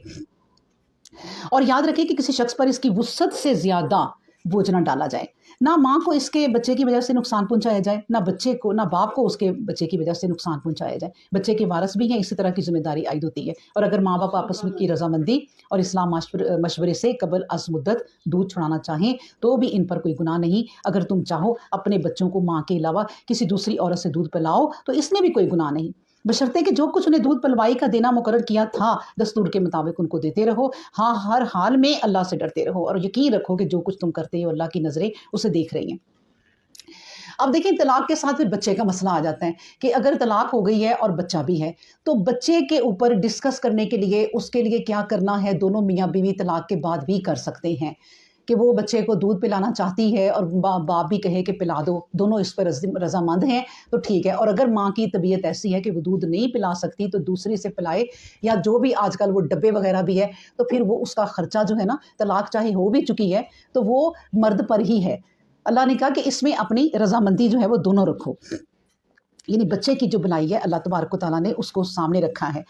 اور یاد رکھے کہ کسی شخص پر اس کی وسعت سے زیادہ بوجھ نہ ڈالا جائے. نہ ماں کو اس کے بچے کی وجہ سے نقصان پہنچایا جائے، نہ باپ کو اس کے بچے کی وجہ سے نقصان پہنچایا جائے. بچے کے وارث بھی ہیں، اسی طرح کی ذمہ داری عائد ہوتی ہے. اور اگر ماں باپ آپس میں کی رضامندی اور اسلام مشورے سے قبل از مدت دودھ چھڑانا چاہیں تو بھی ان پر کوئی گناہ نہیں. اگر تم چاہو اپنے بچوں کو ماں کے علاوہ کسی دوسری عورت سے دودھ پلاؤ تو اس میں بھی کوئی گناہ نہیں، بشرطے کہ جو کچھ انہیں دودھ پلوائی کا دینا مقرر کیا تھا دستور کے مطابق ان کو دیتے رہو. ہاں ہر حال میں اللہ سے ڈرتے رہو اور یقین رکھو کہ جو کچھ تم کرتے ہو اللہ کی نظریں اسے دیکھ رہی ہیں. اب دیکھیں طلاق کے ساتھ پھر بچے کا مسئلہ آ جاتا ہے کہ اگر طلاق ہو گئی ہے اور بچہ بھی ہے تو بچے کے اوپر ڈسکس کرنے کے لیے اس کے لیے کیا کرنا ہے دونوں میاں بیوی طلاق کے بعد بھی کر سکتے ہیں کہ وہ بچے کو دودھ پلانا چاہتی ہے اور باپ بھی کہے کہ پلا دو، دونوں اس پر رضامند ہیں تو ٹھیک ہے. اور اگر ماں کی طبیعت ایسی ہے کہ وہ دودھ نہیں پلا سکتی تو دوسری سے پلائے، یا جو بھی آج کل وہ ڈبے وغیرہ بھی ہے تو پھر وہ اس کا خرچہ جو ہے نا طلاق چاہے ہو بھی چکی ہے تو وہ مرد پر ہی ہے. اللہ نے کہا کہ اس میں اپنی رضامندی جو ہے وہ دونوں رکھو، یعنی بچے کی جو بلائی ہے اللہ تبارک و تعالیٰ نے اس کو سامنے رکھا ہے.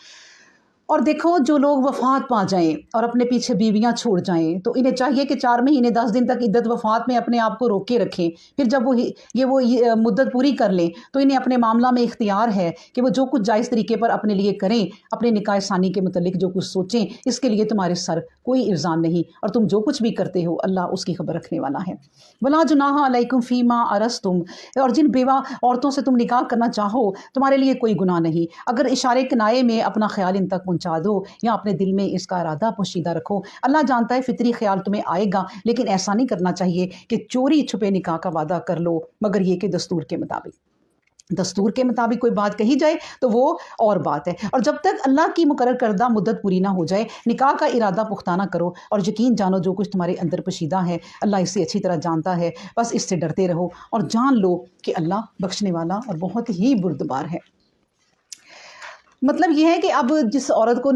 اور دیکھو جو لوگ وفات پا جائیں اور اپنے پیچھے بیویاں چھوڑ جائیں تو انہیں چاہیے کہ 4 مہینے 10 دن تک عدت وفات میں اپنے آپ کو روکے رکھیں. پھر جب وہ مدت پوری کر لیں تو انہیں اپنے معاملہ میں اختیار ہے کہ وہ جو کچھ جائز طریقے پر اپنے لیے کریں. اپنے نکاح ثانی کے متعلق جو کچھ سوچیں اس کے لیے تمہارے سر کوئی الزام نہیں، اور تم جو کچھ بھی کرتے ہو اللہ اس کی خبر رکھنے والا ہے. ولا جناح علیکم فیما عرضتم، اور جن بیوہ عورتوں سے تم نکاح کرنا چاہو تمہارے لیے کوئی گناہ نہیں اگر اشارے کنائے میں اپنا خیال ان تک پہنچا دو یا اپنے دل میں اس کا ارادہ پوشیدہ رکھو. اللہ جانتا ہے فطری خیال تمہیں آئے گا، لیکن ایسا نہیں کرنا چاہیے کہ چوری چھپے نکاح کا وعدہ کر لو مگر یہ کہ دستور کے مطابق کوئی بات کہی جائے تو وہ اور بات ہے. اور جب تک اللہ کی مقرر کردہ مدت پوری نہ ہو جائے نکاح کا ارادہ پختہ نہ کرو اور یقین جانو جو کچھ تمہارے اندر پوشیدہ ہے اللہ اسے اچھی طرح جانتا ہے. بس اس سے ڈرتے رہو اور جان لو کہ اللہ بخشنے والا اور بہت ہی بردبار ہے. مطلب یہ ہے کہ اب جس عورت کو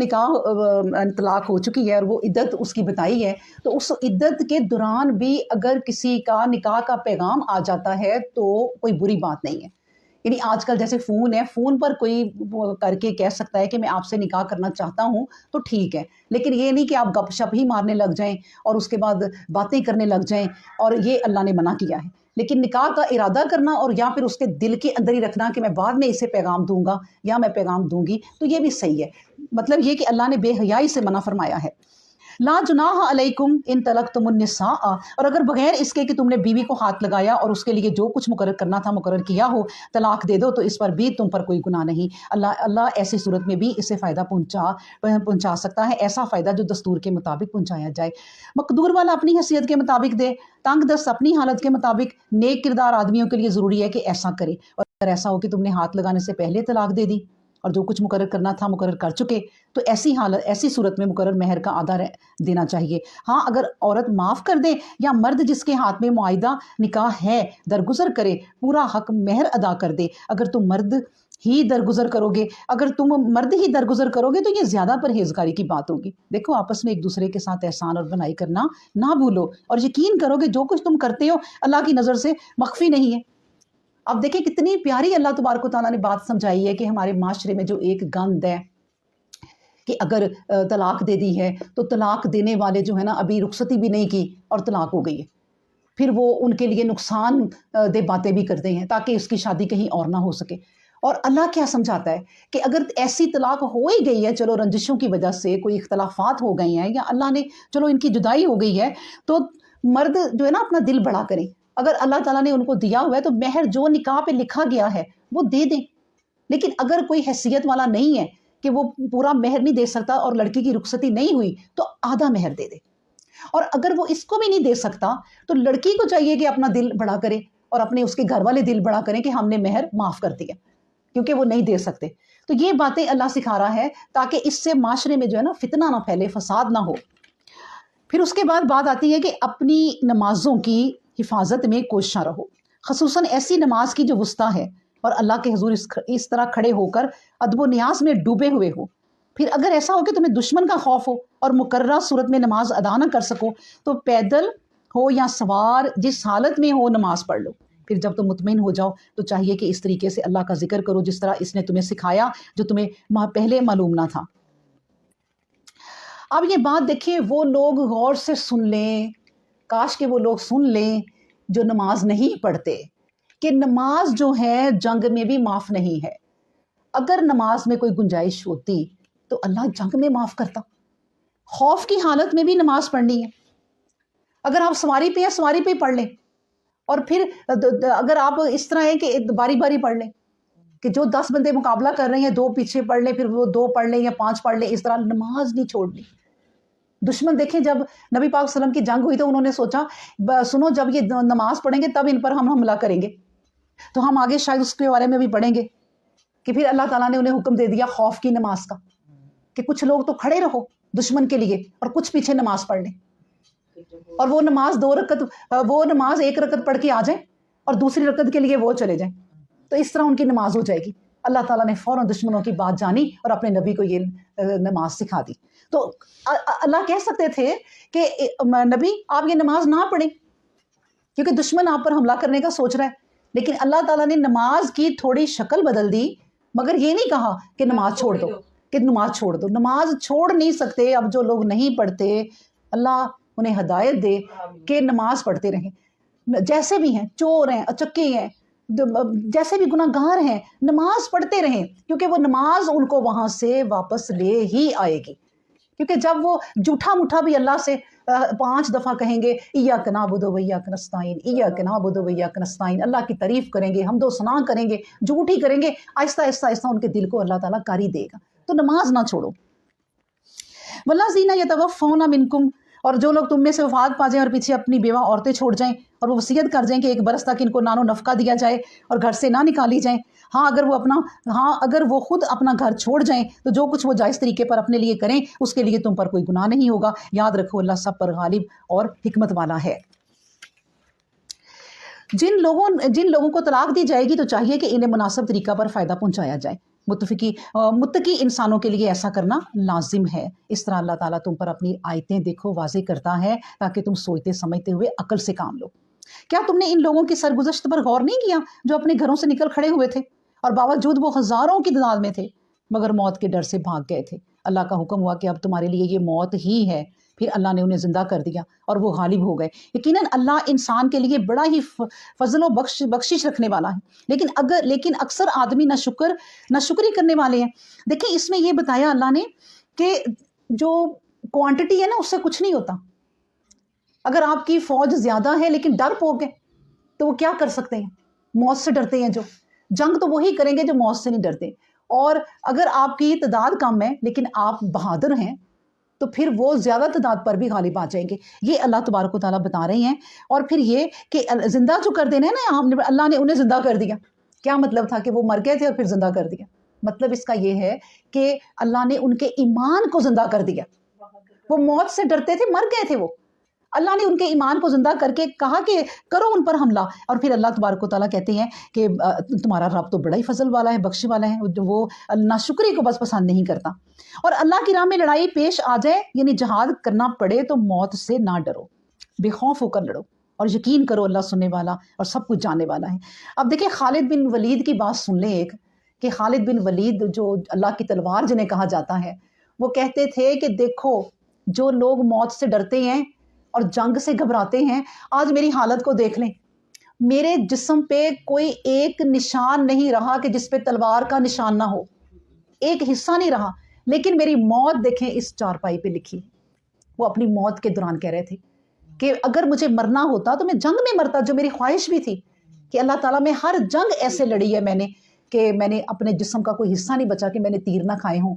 طلاق ہو چکی ہے اور وہ عدت اس کی بتائی ہے تو اس عدت کے دوران بھی اگر کسی کا نکاح کا پیغام آ جاتا ہے تو کوئی بری بات نہیں ہے. یعنی آج کل جیسے فون ہے، فون پر کوئی وہ کر کے کہہ سکتا ہے کہ میں آپ سے نکاح کرنا چاہتا ہوں تو ٹھیک ہے، لیکن یہ نہیں کہ آپ گپ شپ ہی مارنے لگ جائیں اور اس کے بعد باتیں کرنے لگ جائیں، اور یہ اللہ نے منع کیا ہے۔ لیکن نکاح کا ارادہ کرنا اور یا پھر اس کے دل کے اندر ہی رکھنا کہ میں بعد میں اسے پیغام دوں گا یا میں پیغام دوں گی، تو یہ بھی صحیح ہے۔ مطلب یہ کہ اللہ نے بے حیائی سے منع فرمایا ہے۔ لا جناح علیکم ان طلقتم النساء، اور اگر بغیر اس کے کہ تم نے بیوی کو ہاتھ لگایا اور اس کے لیے جو کچھ مقرر کرنا تھا مقرر کیا ہو، طلاق دے دو، تو اس پر بھی تم پر کوئی گناہ نہیں۔ اللہ ایسی صورت میں بھی اسے فائدہ پہنچا سکتا ہے، ایسا فائدہ جو دستور کے مطابق پہنچایا جائے۔ مقدور والا اپنی حیثیت کے مطابق دے، تنگ دست اپنی حالت کے مطابق۔ نیک کردار آدمیوں کے لیے ضروری ہے کہ ایسا کرے، اور اگر ایسا ہو کہ تم نے ہاتھ لگانے سے پہلے طلاق دے دی اور جو کچھ مقرر کرنا تھا مقرر کر چکے، تو ایسی صورت میں مقرر مہر کا آدھا دینا چاہیے۔ ہاں اگر عورت معاف کر دے یا مرد جس کے ہاتھ میں معاہدہ نکاح ہے درگزر کرے، پورا حق مہر ادا کر دے۔ اگر تم مرد ہی درگزر کرو گے تو یہ زیادہ پرہیزگاری کی بات ہوگی۔ دیکھو آپس میں ایک دوسرے کے ساتھ احسان اور بھلائی کرنا نہ بھولو، اور یقین کرو کہ جو کچھ تم کرتے ہو اللہ کی نظر سے مخفی نہیں ہے۔ اب دیکھیں کتنی پیاری اللہ تبارک و تعالیٰ نے بات سمجھائی ہے کہ ہمارے معاشرے میں جو ایک گند ہے کہ اگر طلاق دے دی ہے تو طلاق دینے والے جو ہے نا ابھی رخصتی بھی نہیں کی اور طلاق ہو گئی ہے، پھر وہ ان کے لیے نقصان دہ باتیں بھی کرتے ہیں تاکہ اس کی شادی کہیں اور نہ ہو سکے۔ اور اللہ کیا سمجھاتا ہے کہ اگر ایسی طلاق ہو ہی گئی ہے، چلو رنجشوں کی وجہ سے کوئی اختلافات ہو گئے ہیں یا اللہ نے چلو ان کی جدائی ہو گئی ہے، تو مرد جو ہے نا اپنا دل بڑا کریں۔ اگر اللہ تعالیٰ نے ان کو دیا ہوا ہے تو مہر جو نکاح پہ لکھا گیا ہے وہ دے دیں۔ لیکن اگر کوئی حیثیت والا نہیں ہے کہ وہ پورا مہر نہیں دے سکتا اور لڑکی کی رخصتی نہیں ہوئی تو آدھا مہر دے دے، اور اگر وہ اس کو بھی نہیں دے سکتا تو لڑکی کو چاہیے کہ اپنا دل بڑا کرے اور اپنے اس کے گھر والے دل بڑا کریں کہ ہم نے مہر معاف کر دیا، کیونکہ وہ نہیں دے سکتے۔ تو یہ باتیں اللہ سکھا رہا ہے تاکہ اس سے معاشرے میں جو ہے نا فتنہ نہ پھیلے، فساد نہ ہو۔ پھر اس کے بعد بات آتی ہے کہ اپنی نمازوں کی حفاظت میں کوشاں رہو، خصوصاً ایسی نماز کی جو وسطیٰ ہے اور اللہ کے حضور اس طرح کھڑے ہو کر ادب و نیاز میں ڈوبے ہوئے ہو۔ پھر اگر ایسا ہو کہ تمہیں دشمن کا خوف ہو اور مقررہ صورت میں نماز ادا نہ کر سکو تو پیدل ہو یا سوار جس حالت میں ہو نماز پڑھ لو۔ پھر جب تم مطمئن ہو جاؤ تو چاہیے کہ اس طریقے سے اللہ کا ذکر کرو جس طرح اس نے تمہیں سکھایا، جو تمہیں پہلے معلوم نہ تھا۔ اب یہ بات دیکھیں، وہ لوگ غور سے سن لیں، کاش کہ وہ لوگ سن لیں جو نماز نہیں پڑھتے، کہ نماز جو ہے جنگ میں بھی معاف نہیں ہے۔ اگر نماز میں کوئی گنجائش ہوتی تو اللہ جنگ میں معاف کرتا۔ خوف کی حالت میں بھی نماز پڑھنی ہے۔ اگر آپ سواری پہ ہیں سواری پہ پڑھ لیں، اور پھر اگر آپ اس طرح ہیں کہ باری باری پڑھ لیں کہ جو 10 بندے مقابلہ کر رہے ہیں 2 پیچھے پڑھ لیں، پھر وہ 2 پڑھ لیں یا 5 پڑھ لیں، اس طرح نماز نہیں چھوڑنی۔ دشمن دیکھیں جب نبی پاک صلی اللہ علیہ وسلم کی جنگ ہوئی تو انہوں نے سوچا سنو جب یہ نماز پڑھیں گے تب ان پر ہم حملہ کریں گے، تو ہم آگے شاید اس کے بارے میں بھی پڑھیں گے کہ پھر اللہ تعالیٰ نے انہیں حکم دے دیا خوف کی نماز کا کہ کچھ لوگ تو کھڑے رہو دشمن کے لیے اور کچھ پیچھے نماز پڑھ لیں، اور وہ نماز 1 رکعت پڑھ کے آ جائیں اور دوسری رکعت کے لیے وہ چلے جائیں، تو اس طرح ان کی نماز ہو جائے گی۔ اللہ تعالیٰ نے فوراً دشمنوں کی بات جانی اور اپنے نبی کو یہ نماز سکھا دی۔ تو اللہ کہہ سکتے تھے کہ نبی آپ یہ نماز نہ پڑھیں کیونکہ دشمن آپ پر حملہ کرنے کا سوچ رہا ہے، لیکن اللہ تعالیٰ نے نماز کی تھوڑی شکل بدل دی، مگر یہ نہیں کہا کہ نماز چھوڑ دو۔ نماز چھوڑ نہیں سکتے۔ اب جو لوگ نہیں پڑھتے اللہ انہیں ہدایت دے کہ نماز پڑھتے رہیں، جیسے بھی ہیں، چور ہیں، اچکے ہیں، جیسے بھی گناہ گار ہیں، نماز پڑھتے رہیں، کیونکہ وہ نماز ان کو وہاں سے واپس لے ہی آئے گی۔ کیونکہ جب وہ جھوٹا موٹا بھی اللہ سے 5 دفعہ کہیں گے ایاک نعبد و ایاک نستعین، ایاک نعبد و ایاک نستعین، اللہ کی تعریف کریں گے، حمد و ثنا کریں گے، جھوٹ ہی کریں گے، آہستہ آہستہ ان کے دل کو اللہ تعالیٰ کاری دے گا۔ تو نماز نہ چھوڑو۔ والذین یتوفون منکم، اور جو لوگ تم میں سے وفات پا جائیں اور پیچھے اپنی بیوہ عورتیں چھوڑ جائیں اور وہ وصیت کر جائیں کہ 1 برس تک ان کو نان و نفقہ دیا جائے اور گھر سے نہ نکالی جائیں، اگر وہ خود اپنا گھر چھوڑ جائیں تو جو کچھ وہ جائز طریقے پر اپنے لیے کریں اس کے لیے تم پر کوئی گناہ نہیں ہوگا۔ یاد رکھو اللہ سب پر غالب اور حکمت والا ہے۔ جن لوگوں کو طلاق دی جائے گی تو چاہیے کہ انہیں مناسب طریقہ پر فائدہ پہنچایا جائے۔ متقی انسانوں کے لیے ایسا کرنا لازم ہے۔ اس طرح اللہ تعالیٰ تم پر اپنی آیتیں دیکھو واضح کرتا ہے تاکہ تم سوچتے سمجھتے ہوئے عقل سے کام لو۔ کیا تم نے ان لوگوں کی سرگزشت پر غور نہیں کیا جو اپنے گھروں سے نکل کھڑے ہوئے تھے اور باوجود وہ ہزاروں کی تعداد میں تھے مگر موت کے ڈر سے بھاگ گئے تھے؟ اللہ کا حکم ہوا کہ اب تمہارے لیے یہ موت ہی ہے، پھر اللہ نے انہیں زندہ کر دیا اور وہ غالب ہو گئے۔ یقیناً اللہ انسان کے لیے بڑا ہی فضل و بخشش رکھنے والا ہے، لیکن اکثر آدمی ناشکری کرنے والے ہیں۔ دیکھیں اس میں یہ بتایا اللہ نے کہ جو کوانٹٹی ہے نا اس سے کچھ نہیں ہوتا۔ اگر آپ کی فوج زیادہ ہے لیکن ڈر پوک ہے تو وہ کیا کر سکتے ہیں؟ موت سے ڈرتے ہیں جو جنگ تو وہی کریں گے جو موت سے نہیں ڈرتے۔ اور اگر آپ کی تعداد کم ہے لیکن آپ بہادر ہیں تو پھر وہ زیادہ تعداد پر بھی غالب آ جائیں گے۔ یہ اللہ تبارک و تعالیٰ بتا رہے ہیں۔ اور پھر یہ کہ زندہ جو کر دینا ہے نا، اللہ نے انہیں زندہ کر دیا۔ کیا مطلب تھا کہ وہ مر گئے تھے اور پھر زندہ کر دیا؟ مطلب اس کا یہ ہے کہ اللہ نے ان کے ایمان کو زندہ کر دیا۔ وہ موت سے ڈرتے تھے، مر گئے تھے وہ، اللہ نے ان کے ایمان کو زندہ کر کے کہا کہ کرو ان پر حملہ۔ اور پھر اللہ تبارک و تعالیٰ کہتے ہیں کہ تمہارا رب تو بڑا ہی فضل والا ہے، بخش والا ہے، وہ ناشکری کو بس پسند نہیں کرتا۔ اور اللہ کی راہ میں لڑائی پیش آ جائے، یعنی جہاد کرنا پڑے، تو موت سے نہ ڈرو، بے خوف ہو کر لڑو اور یقین کرو اللہ سننے والا اور سب کچھ جاننے والا ہے۔ اب دیکھیں خالد بن ولید کی بات سن لیں ایک، کہ خالد بن ولید جو اللہ کی تلوار جنہیں کہا جاتا ہے، وہ کہتے تھے کہ دیکھو جو لوگ موت سے ڈرتے ہیں اور جنگ سے گھبراتے ہیں، آج میری حالت کو دیکھ لیں، میرے جسم پہ کوئی ایک نشان نہیں رہا کہ جس پہ تلوار کا نشان نہ ہو، ایک حصہ نہیں رہا، لیکن میری موت دیکھیں اس چارپائی پہ لکھی۔ وہ اپنی موت کے دوران کہہ رہے تھے کہ اگر مجھے مرنا ہوتا تو میں جنگ میں مرتا، جو میری خواہش بھی تھی کہ اللہ تعالیٰ میں ہر جنگ ایسے لڑی ہے میں نے کہ میں نے اپنے جسم کا کوئی حصہ نہیں بچا کہ میں نے تیر نہ کھائے ہوں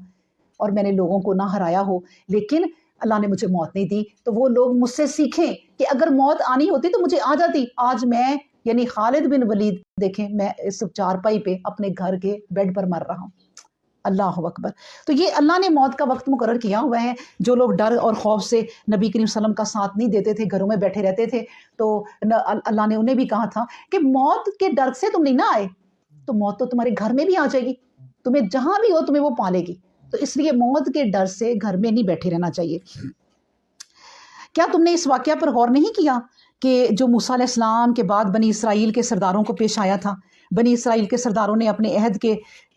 اور میں نے لوگوں کو نہ ہرایا ہو، لیکن اللہ نے مجھے موت نہیں دی۔ تو وہ لوگ مجھ سے سیکھیں کہ اگر موت آنی ہوتی تو مجھے آ جاتی۔ آج میں یعنی خالد بن ولید دیکھیں، میں اس چارپائی پہ اپنے گھر کے بیڈ پر مر رہا ہوں۔ اللہ اکبر۔ تو یہ اللہ نے موت کا وقت مقرر کیا ہوا ہے۔ جو لوگ ڈر اور خوف سے نبی کریم صلی اللہ علیہ وسلم کا ساتھ نہیں دیتے تھے، گھروں میں بیٹھے رہتے تھے، تو اللہ نے انہیں بھی کہا تھا کہ موت کے ڈر سے تم نہیں نہ آئے تو موت تو تمہارے گھر میں بھی آ جائے گی، تمہیں جہاں بھی ہو تمہیں وہ پالے گی۔ تو اس لیے موت کے ڈر سے گھر میں نہیں بیٹھے رہنا چاہیے۔ کیا تم نے اس واقعہ پر غور نہیں کیا کہ جو موسیٰ علیہ السلام کے بعد بنی اسرائیل کے سرداروں کو پیش آیا تھا؟ بنی اسرائیل کے سرداروں نے اپنے عہد کے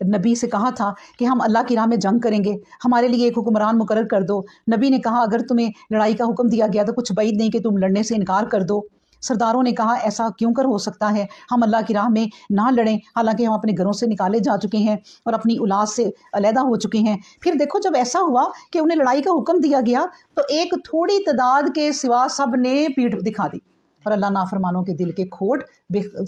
نبی سے کہا تھا کہ ہم اللہ کی راہ میں جنگ کریں گے، ہمارے لیے ایک حکمران مقرر کر دو۔ نبی نے کہا اگر تمہیں لڑائی کا حکم دیا گیا تو کچھ بعید نہیں کہ تم لڑنے سے انکار کر دو۔ سرداروں نے کہا ایسا کیوں کر ہو سکتا ہے، ہم اللہ کی راہ میں نہ لڑیں، حالانکہ ہم اپنے گھروں سے نکالے جا چکے ہیں اور اپنی اولاد سے علیحدہ ہو چکے ہیں۔ پھر دیکھو جب ایسا ہوا کہ انہیں لڑائی کا حکم دیا گیا تو ایک تھوڑی تعداد کے سوا سب نے پیٹھ دکھا دی، اور اللہ نافرمانوں کے دل کے کھوٹ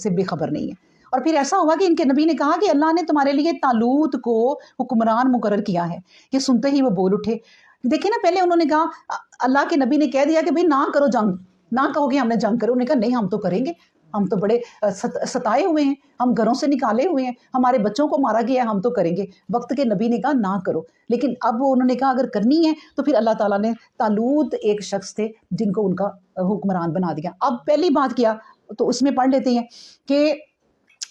سے بے خبر نہیں ہے۔ اور پھر ایسا ہوا کہ ان کے نبی نے کہا کہ اللہ نے تمہارے لیے طالوت کو حکمران مقرر کیا ہے۔ یہ سنتے ہی وہ بول اٹھے۔ دیکھیں نا، پہلے انہوں نے کہا، اللہ کے نبی نے کہہ دیا کہ بھئی نہ کرو جنگ، نہ کہو کہ ہم نے جنگ کرو۔ انہوں نے کہا نہیں ہم تو کریں گے، ہم تو بڑے ستائے ہوئے ہیں، ہم گھروں سے نکالے ہوئے ہیں، ہمارے بچوں کو مارا گیا ہے، ہم تو کریں گے۔ وقت کے نبی نے کہا نہ کرو، لیکن اب انہوں نے کہا اگر کرنی ہے تو پھر اللہ تعالیٰ نے طالوت ایک شخص تھے جن کو ان کا حکمران بنا دیا۔ اب پہلی بات کیا تو اس میں پڑھ لیتے ہیں کہ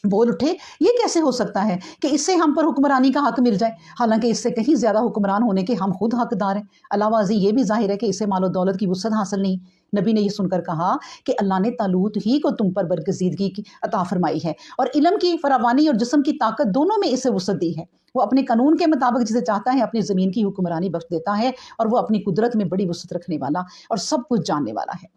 بول اٹھے یہ کیسے ہو سکتا ہے کہ اس سے ہم پر حکمرانی کا حق مل جائے، حالانکہ اس سے کہیں زیادہ حکمران ہونے کے ہم خود حقدار ہیں۔ علاوہ ازیں یہ بھی ظاہر ہے کہ اسے مال و دولت کی وسعت حاصل نہیں۔ نبی نے یہ سن کر کہا کہ اللہ نے طالوت ہی کو تم پر برگزیدگی کی عطا فرمائی ہے اور علم کی فراوانی اور جسم کی طاقت دونوں میں اسے وسعت دی ہے۔ وہ اپنے قانون کے مطابق جسے چاہتا ہے اپنی زمین کی حکمرانی بخش دیتا ہے، اور وہ اپنی قدرت میں بڑی وسعت رکھنے والا اور سب کچھ جاننے والا ہے۔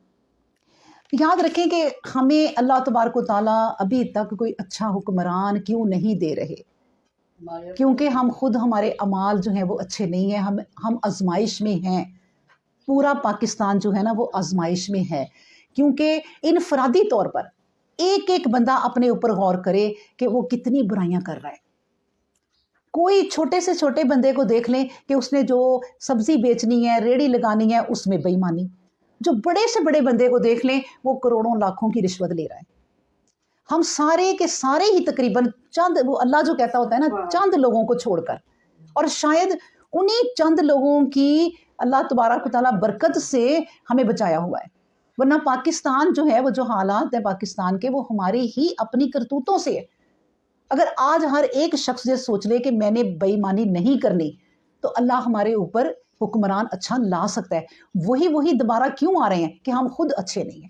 یاد رکھیں کہ ہمیں اللہ تبارک و تعالیٰ ابھی تک کوئی اچھا حکمران کیوں نہیں دے رہے، کیونکہ ہم خود ہمارے اعمال جو ہیں وہ اچھے نہیں ہیں، ہم آزمائش میں ہیں۔ پورا پاکستان جو ہے نا وہ آزمائش میں ہے، کیونکہ انفرادی طور پر ایک ایک بندہ اپنے اوپر غور کرے کہ وہ کتنی برائیاں کر رہا ہے۔ کوئی چھوٹے سے چھوٹے بندے کو دیکھ لیں کہ اس نے جو سبزی بیچنی ہے، ریڑھی لگانی ہے، اس میں بے ایمانی۔ جو بڑے سے بڑے بندے کو دیکھ لیں وہ کروڑوں لاکھوں کی رشوت لے رہا ہے۔ ہم سارے کے سارے ہی تقریباً چند، وہ اللہ جو کہتا ہوتا ہے نا چند لوگوں کو چھوڑ کر، اور شاید انہی چند لوگوں کی اللہ تبارک و تعالیٰ برکت سے ہمیں بچایا ہوا ہے، ورنہ پاکستان جو ہے وہ جو حالات ہیں پاکستان کے وہ ہماری ہی اپنی کرتوتوں سے ہے۔ اگر آج ہر ایک شخص یہ سوچ لے کہ میں نے بے ایمانی نہیں کرنی تو اللہ ہمارے اوپر حکمران اچھا لا سکتا ہے۔ وہی دوبارہ کیوں آ رہے ہیں کہ ہم خود اچھے نہیں ہیں۔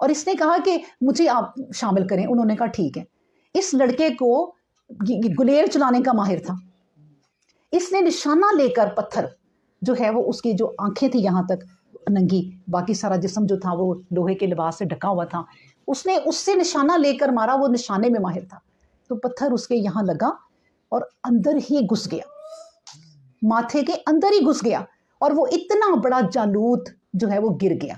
اور اس نے کہا کہ مجھے آپ شامل کریں. انہوں نے کہا ٹھیک ہے. اس لڑکے کو گلیل چلانے کا ماہر تھا. اس نے نشانہ لے کر پتھر جو ہے وہ اس کی جو آنکھیں تھی یہاں تک ننگی, باقی سارا جسم جو تھا وہ لوہے کے لباس سے ڈھکا ہوا تھا, اس نے اس سے نشانہ لے کر مارا. وہ نشانے میں ماہر تھا. تو پتھر اس کے یہاں لگا اور اندر ہی گھس گیا, ماتھے کے اندر ہی گھس گیا, اور وہ اتنا بڑا جالوت جو ہے وہ گر گیا.